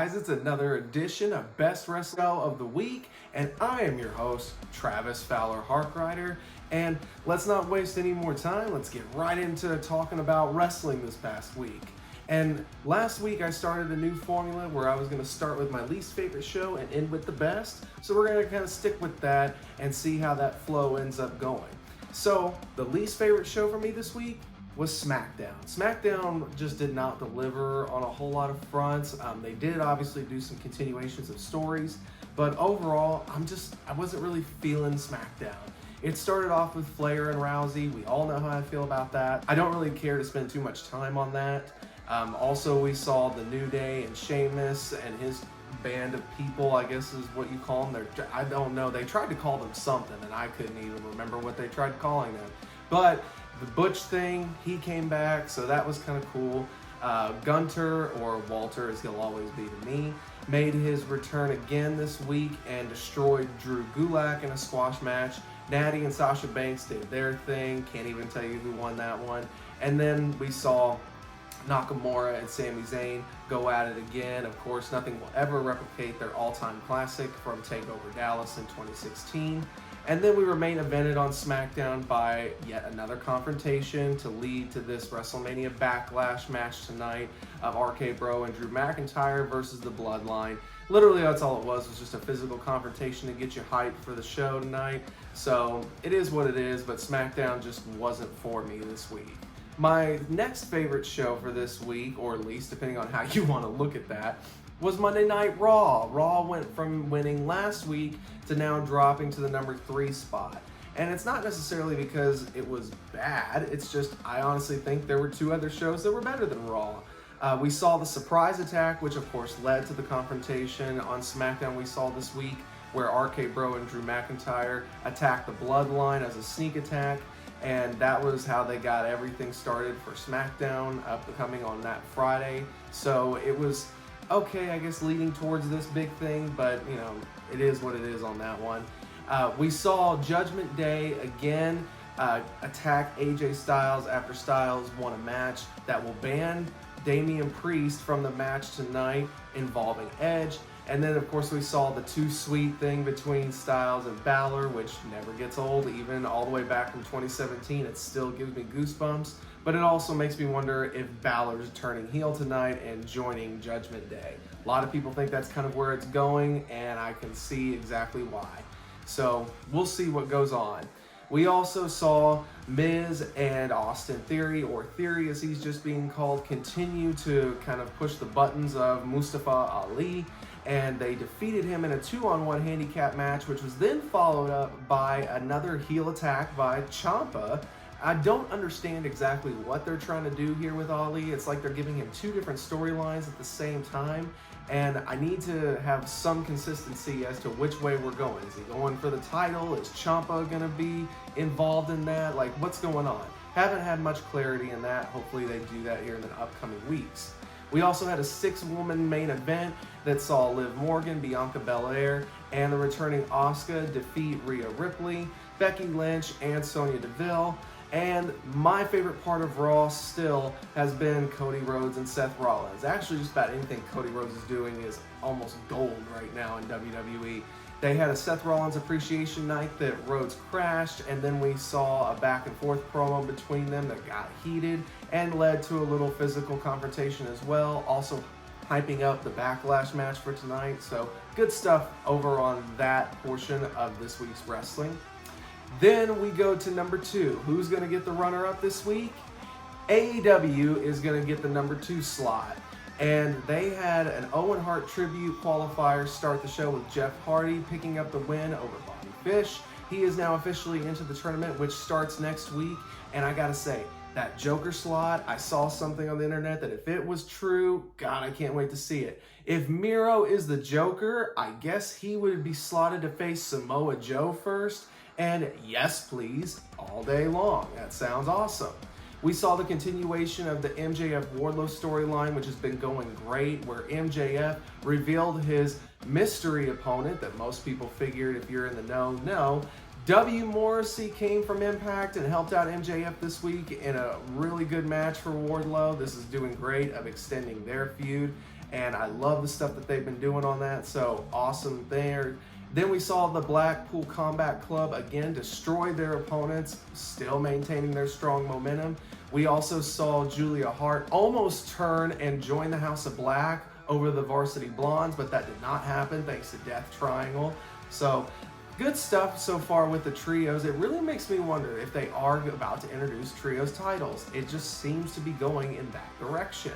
guys? It's another edition of Best Wrestling of the Week, and I am your host, Travis Fowler Harkrider. And let's not waste any more time. Let's get right into talking about wrestling this past week. And last week I started a new formula where I was going to start with my least favorite show and end with the best. So we're going to kind of stick with that and see how that flow ends up going. So the least favorite show for me this week was SmackDown. SmackDown just did not deliver on a whole lot of fronts. They did obviously do some continuations of stories, but overall, I wasn't really feeling SmackDown. It started off with Flair and Rousey. We all know how I feel about that. I don't really care to spend too much time on that. Also, we saw the New Day and Sheamus and his band of people, I guess is what you call them. I don't know. They tried to call them something, and I couldn't even remember what they tried calling them. But the Butch thing, he came back, so that was kind of cool. Gunter, or Walter as he'll always be to me, made his return again this week and destroyed Drew Gulak in a squash match. Natty and Sasha Banks did their thing. Can't even tell you who won that one. And then we saw Nakamura and Sami Zayn go at it again. Of course, nothing will ever replicate their all-time classic from TakeOver Dallas in 2016. And then we were main evented on SmackDown by yet another confrontation to lead to this WrestleMania Backlash match tonight of RK Bro and Drew McIntyre versus the Bloodline. Literally, that's all it was just a physical confrontation to get you hyped for the show tonight. So it is what it is, but SmackDown just wasn't for me this week. My next favorite show for this week, or at least depending on how you want to look at that, was Monday Night Raw. Raw went from winning last week to now dropping to the number 3 spot. And it's not necessarily because it was bad, it's just I honestly think there were 2 other shows that were better than Raw. We saw the surprise attack, which of course led to the confrontation on SmackDown we saw this week, where RK Bro and Drew McIntyre attacked the Bloodline as a sneak attack. And that was how they got everything started for SmackDown coming on that Friday. So it was okay, I guess, leading towards this big thing, but you know, it is what it is on that one. We saw Judgment Day again attack AJ Styles after Styles won a match that will ban Damian Priest from the match tonight involving Edge. And then, of course, we saw the Too Sweet thing between Styles and Balor, which never gets old, even all the way back from 2017. It still gives me goosebumps. But it also makes me wonder if Balor's turning heel tonight and joining Judgment Day. A lot of people think that's kind of where it's going, and I can see exactly why. So we'll see what goes on. We also saw Miz and Austin Theory, or Theory as he's just being called, continue to kind of push the buttons of Mustafa Ali, and they defeated him in a 2-on-1 handicap match, which was then followed up by another heel attack by Ciampa. I don't understand exactly what they're trying to do here with Ali. It's like they're giving him 2 different storylines at the same time, and I need to have some consistency as to which way we're going. Is he going for the title? Is Ciampa going to be involved in that? Like, what's going on? Haven't had much clarity in that. Hopefully they do that here in the upcoming weeks. We also had a 6-woman main event that saw Liv Morgan, Bianca Belair, and the returning Asuka defeat Rhea Ripley, Becky Lynch, and Sonya Deville. And my favorite part of Raw still has been Cody Rhodes and Seth Rollins. Actually, just about anything Cody Rhodes is doing is almost gold right now in WWE. They had a Seth Rollins appreciation night that Rhodes crashed, and then we saw a back and forth promo between them that got heated and led to a little physical confrontation as well, also hyping up the Backlash match for tonight. So good stuff over on that portion of this week's wrestling. Then we go to number 2. Who's going to get the runner-up this week? AEW is going to get the number 2 slot. And they had an Owen Hart tribute qualifier start the show with Jeff Hardy picking up the win over Bobby Fish. He is now officially into the tournament, which starts next week. And I gotta say, that Joker slot, I saw something on the internet that if it was true, God, I can't wait to see it. If Miro is the Joker, I guess he would be slotted to face Samoa Joe first. And yes, please, all day long. That sounds awesome. We saw the continuation of the MJF Wardlow storyline, which has been going great, where MJF revealed his mystery opponent that most people figured, if you're in the know. W. Morrissey came from Impact and helped out MJF this week in a really good match for Wardlow. This is doing great of extending their feud. and I love the stuff that they've been doing on that, so awesome there. Then we saw the Blackpool Combat Club again destroy their opponents, still maintaining their strong momentum. We also saw Julia Hart almost turn and join the House of Black over the Varsity Blondes, but that did not happen thanks to Death Triangle. So good stuff so far with the trios. It really makes me wonder if they are about to introduce trios titles. It just seems to be going in that direction.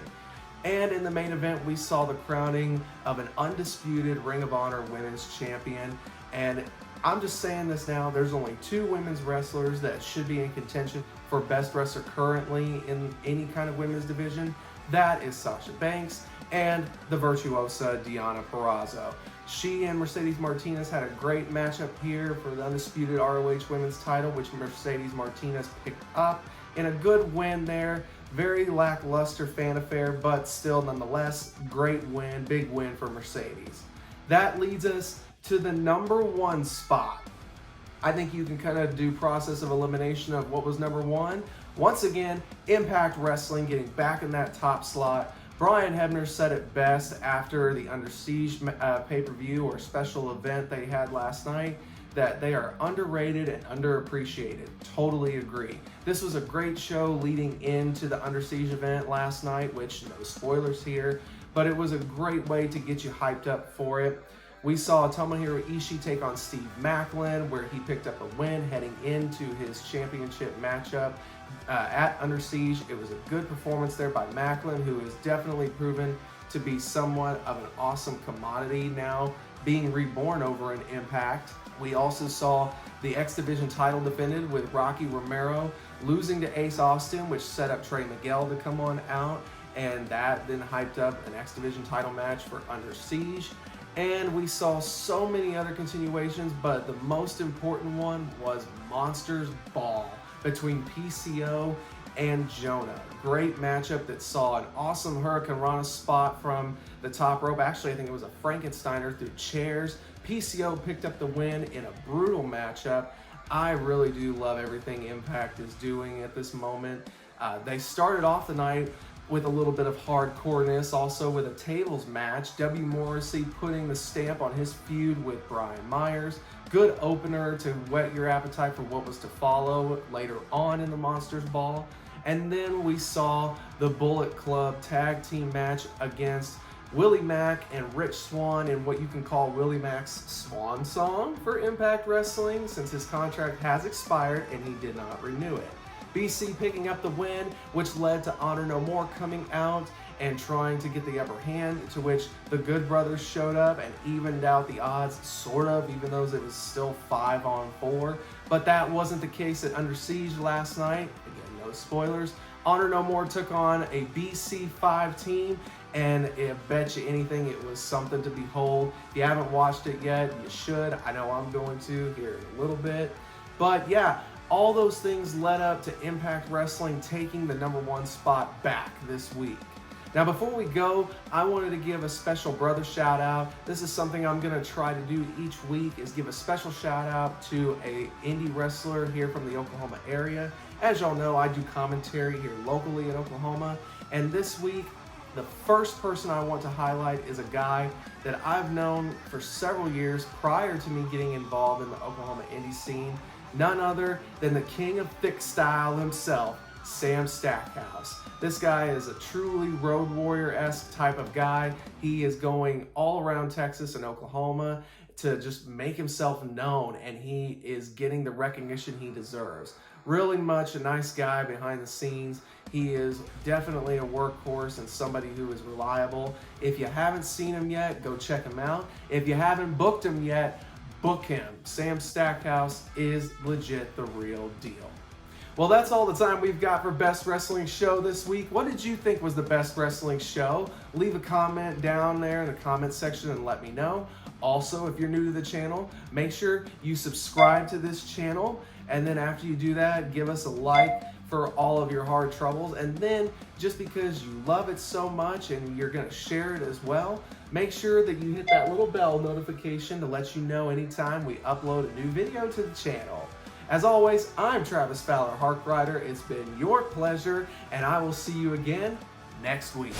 And in the main event, we saw the crowning of an undisputed Ring of Honor Women's Champion. And I'm just saying this now, there's only 2 women's wrestlers that should be in contention for Best Wrestler currently in any kind of women's division. That is Sasha Banks and the virtuosa Deonna Purrazzo. She and Mercedes Martinez had a great matchup here for the undisputed ROH Women's title, which Mercedes Martinez picked up in a good win there. Very lackluster fan affair, but still nonetheless, great win, big win for Mercedes. That leads us to the number 1 spot. I think you can kind of do process of elimination of what was number 1. Once again, Impact Wrestling getting back in that top slot. Brian Hebner said it best after the Under Siege pay-per-view or special event they had last night, that they are underrated and underappreciated. Totally agree. This was a great show leading into the Under Siege event last night, which no spoilers here, but it was a great way to get you hyped up for it. We saw Tomohiro Ishii take on Steve Maclin, where he picked up a win heading into his championship matchup at Under Siege. It was a good performance there by Maclin, who is definitely proven to be somewhat of an awesome commodity now, being reborn over in Impact. We also saw the X Division title defended with Rocky Romero losing to Ace Austin, which set up Trey Miguel to come on out, and that then hyped up an X Division title match for Under Siege. And we saw so many other continuations, but the most important one was Monsters Ball between PCO and Jonah. Great matchup that saw an awesome Hurricane Rana spot from the top rope. Actually, I think it was a Frankensteiner through chairs. PCO picked up the win in a brutal matchup. I really do love everything Impact is doing at this moment. They started off the night with a little bit of hardcoreness, also with a tables match. W. Morrissey putting the stamp on his feud with Brian Myers. Good opener to whet your appetite for what was to follow later on in the Monsters Ball. And then we saw the Bullet Club tag team match against Willie Mack and Rich Swann in what you can call Willie Mack's swan song for Impact Wrestling, since his contract has expired and he did not renew it. BC picking up the win, which led to Honor No More coming out and trying to get the upper hand, to which the Good Brothers showed up and evened out the odds, sort of, even though it was still 5-on-4. But that wasn't the case at Under Siege last night. Again, no spoilers. Honor No More took on a BC5 team, and I bet you anything it was something to behold. If you haven't watched it yet, you should. I know I'm going to here in a little bit. But yeah, all those things led up to Impact Wrestling taking the number 1 spot back this week. Now, before we go, I wanted to give a special brother shout out. This is something I'm going to try to do each week, is give a special shout out to a indie wrestler here from the Oklahoma area. As y'all know, I do commentary here locally in Oklahoma, and this week, the first person I want to highlight is a guy that I've known for several years prior to me getting involved in the Oklahoma indie scene. None other than the king of thick style himself, Sam Stackhouse. This guy is a truly road warrior-esque type of guy. He is going all around Texas and Oklahoma to just make himself known, and he is getting the recognition he deserves. Really much a nice guy behind the scenes. He is definitely a workhorse and somebody who is reliable. If you haven't seen him yet, go check him out. If you haven't booked him yet, book him. Sam Stackhouse is legit the real deal. Well, that's all the time we've got for Best Wrestling Show this week. What did you think was the best wrestling show? Leave a comment down there in the comment section and let me know. Also, if you're new to the channel, make sure you subscribe to this channel. And then after you do that, give us a like for all of your hard troubles. And then just because you love it so much and you're going to share it as well, make sure that you hit that little bell notification to let you know anytime we upload a new video to the channel. As always, I'm Travis Fowler Harkrider. It's been your pleasure, and I will see you again next week.